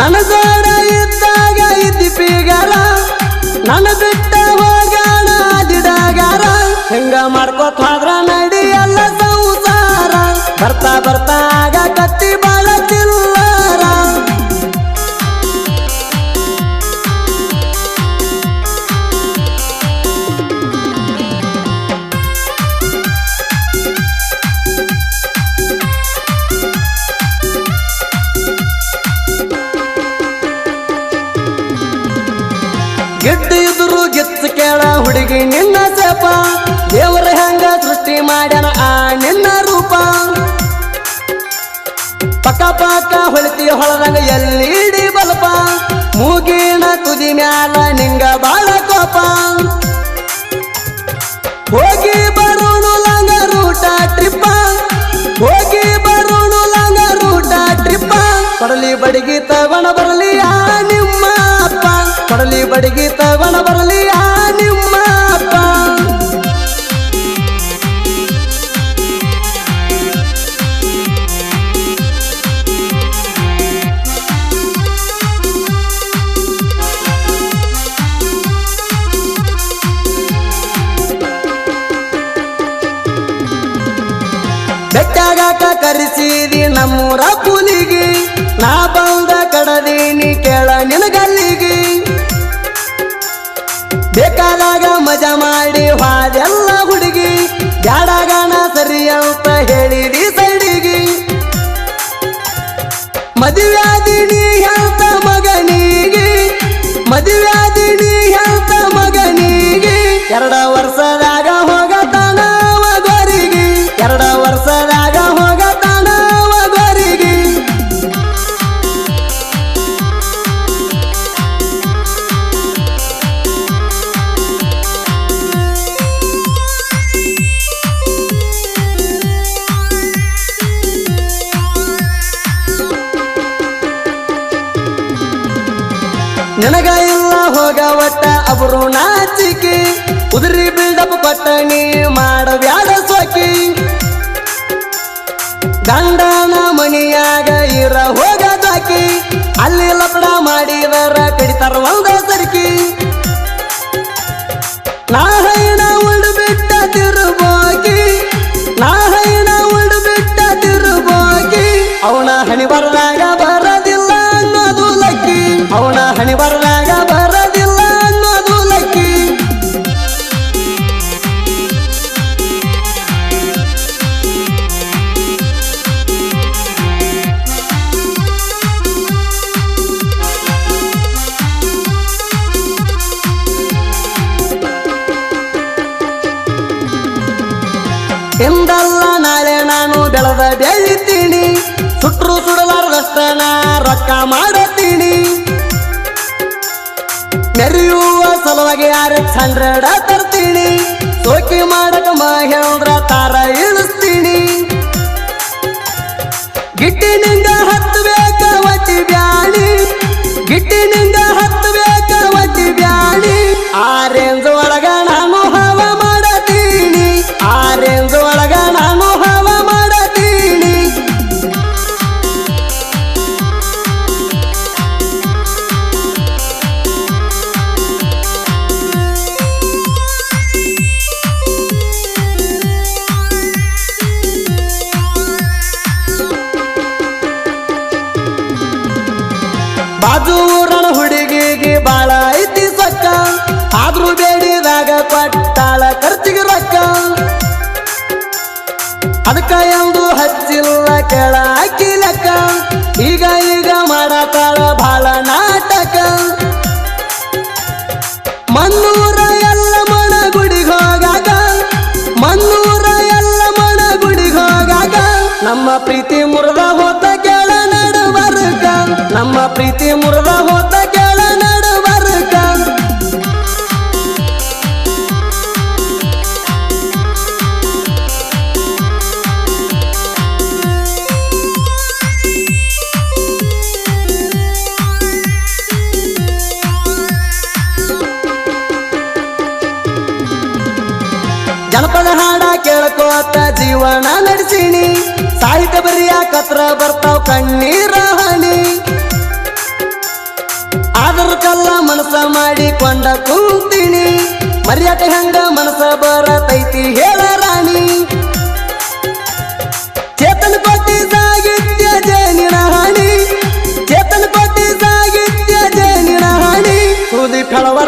ನನ್ನ ಜೋಡ ಇದ್ದಾಗ ಇದ್ದಿ ಪೀಗಾರ ನನ್ನ ಬಿಟ್ಟ ಹೋಗಾಣ ದಿಡಗಾರ ಹೆಂಗ ಮಾಡ್ಕೋತ ಹೋದ್ರ ನಡಿಯಲ್ಲ ಸಂಸಾರ ಬರ್ತಾ ಬರ್ತಾ ಆಗ ಕತ್ತಿ ಬಾಳ ಚಿಲ್ಲರ ಗಿಡ್ಡ ಇದ್ರು ಗಿಚ್ಚ ಕೇಳ ಹುಡುಗಿ ನಿನ್ನ ಸೇಪ ದೇವರ ಹೆಂಗ ಸೃಷ್ಟಿ ಮಾಡ್ಯಾನ ಆ ನಿನ್ನ ರೂಪ ಪಕ್ಕ ಪಕ್ಕ ಹೊಳಿತಿ ಹೊಳದಂಗ ಎಲ್ಲಿಡಿ ಬಲ್ಪ ಮೂಗಿನ ತುದಿ ಮ್ಯಾಲ ನಿಂಗ ಬಾಳ ಕೋಪ ಹೋಗಿ ಬರೋಣು ಲಂಗ ರೂಟ ಟ್ರಿಪ್ಪ ಹೋಗಿ ಬರೋಣು ಲಂಗ ರೂಟ ಟ್ರಿಪ್ಪ ಕೊಡಲಿ ಬಡಿಗಿ ತಗೊಂಡ ಬರಲಿ ಆ ನಿಮ್ಮ ಅಪ್ಪ ಕೊಡಲಿ ಬಡಿಗಿ ತಗೊಂಡ ಬರಲಿ ಆ ನಿಮ್ಮ ಅಪ್ಪ ಬೆಟ್ಟಾಗಾಕ ಕರೆಸಿದಿ ನಮ್ಮೂರ ಕೂಲಿಗೆ ನಾ ಬಂದ ಕಡದೀನಿ ಕೇಳ ನಿನಗಲ್ಲಿಗೆ ಬೇಕಾದಾಗ ಮಜಾ ಮಾಡಿ ಹಾದೆಲ್ಲ ಹುಡುಗಿ ಬ್ಯಾಡಗಾನ ಸರಿ ಅಂತ ಹೇಳಿದಿ ಸೈಡಿಗೆ ಮದುವ್ಯಾದಿನಿ ಅಂತ ಮಗನಿಗೆ ಮದುವ್ಯಾದಿನಿ ಅಂತ ಮಗನಿಗೆ 2 ವರ್ಷದಾಗ ಹೋಗತಾನವ ಗೋರಿಗೆ 2 ವರ್ಷದಾಗ ಹೋಗತಾನವ ಗೋರಿಗೆ ನಿನಗ ಇಲ್ಲ ಹೋಗ ಒಟ್ಟ ಅಬ್ರು ನಾಚಿಕೆ ಉದುರಿ ಬಿಲ್ಡಪ್ ಪಟ್ಟಣಿ ಮಾಡಬ್ಯಾಡ ಸೋಕಿ ಗಂಡನ ಮನಿಯಾಗ ಇರ ಹೋಗದಾಕಿ ಅಲ್ಲಿ ಲಪಡ ಮಾಡಿದರ ಕಡಿತಾರ ಒಂದ ಸರ್ಕಿ ನಾ ಹೈನ ಉಳ್ದು ಬಿಟ್ಟ ತಿರುಬೋಗಿ ನಾ ಹೈನ ಉಳ್ದು ಬಿಟ್ಟ ತಿರುಬೋಗಿ ಅವನ ಹಣಿ ಬರದಾಗ ಬರದಿಲ್ಲ ಅನ್ನೋದು ಲಕ್ಕಿ ಅವನ ಹಣಿ ಬರದಾಗ ಬರದಿಲ್ಲ ಅನ್ನೋದು ಲಕ್ಕಿ ಎಂದಲ್ಲ ನಾಳೆ ನಾನು ಬೆಳೆದ ಬೆಳಿತೀನಿ ಸುಟ್ರು ಸುಡಲಾರ್ದಷ್ಟ ನಾ ರೊಕ್ಕ ಮಾಡತೀನಿ ಮೆರೆಯುವ ಸಲುವಾಗಿ RX100 ತರ್ತೀನಿ ಸೋಕಿ ಮಾಡಕ ಮಹೇಂದ್ರ ತಾರ ಇಳಿಸ್ತೀನಿ ಗಿಟ್ಟಿನಿಂದ ಹತ್ತಬೇಕ ಒತ್ತಿ ಬ್ಯಾಣಿ ಗಿಟ್ಟಿನಿಂದ ಹತ್ತಬೇಕ ಒತ್ತಿ ಬ್ಯಾಣಿ ಆ ರೇಂಜ್ ಒಳಗ ನಾನು ಹವ ಮಾಡತೀನಿ ಆ ರೇಂಜ್ ಒಳಗ ನಾನು ಹವ ಮಾಡತೀನಿ ಬಾಜು ಊರನ ಹುಡುಗಿಗೆ ಬಾಳ ಐತಿ ಸೊಕ್ಕ ಆದ್ರೂ ಬೇಡಿದಾಗ ಕೊಟ್ಟಾಳ ಖರ್ಚಿಗೆ ರೊಕ್ಕ ಅದಕ್ಕ ಎಂದು ಹಚ್ಚಿಲ್ಲ ಕೆಳ ಅಕ್ಕಿ ಲೆಕ್ಕ ಈಗ ಈಗ ಮಾಡತಾಳ ಬಾಳ ನಾಟಕ ಮನ್ನೂರ ಎಲ್ಲ ಮಣ ಗುಡಿಗೆ ಹೋಗಾಗ ಮನ್ನೂರ ಎಲ್ಲ ಮಣ ಗುಡಿಗೆ ಹೋಗಾಗ ನಮ್ಮ ಪ್ರೀತಿ ಮುರಿದ ಹೋತ ಕೆಳ ನಡುವರ್ಗ ನಮ್ಮ ಪ್ರೀತಿ ಮುರಿದ ಹೋತ ಕೆಳ ನಡುವರ್ಗ ಜನಪದ ಹಾಡ ಕೇಳ್ಕೋತ ಜೀವನ ನಡೆಸಿನಿ ಸಾಹಿತ್ಯ ಬರಿಯಾಕತ್ರ ಬರ್ತಾವ್ ಕಣ್ಣೀರ ಹನಿ ಹೋಗಬೇಕಲ್ಲ ಮನಸ ಮಾಡಿಕೊಂಡ ಕುಂತೀನಿ ಮರ್ಯಾದೆ ಹಂಗ ಮನಸ ಬರತೈತಿ ಹೇಳ ರಾಣಿ ಚೇತನ ಕೋಟಿ ಸಾಹಿತ್ಯ ಜೇನಿನ ಹಾಣಿ ಚೇತನ ಕೋಟಿ ಸಾಹಿತ್ಯ ಜೇನಿನ ಹಾಣಿ ಸುದೀಪ್ ಹೇಳವ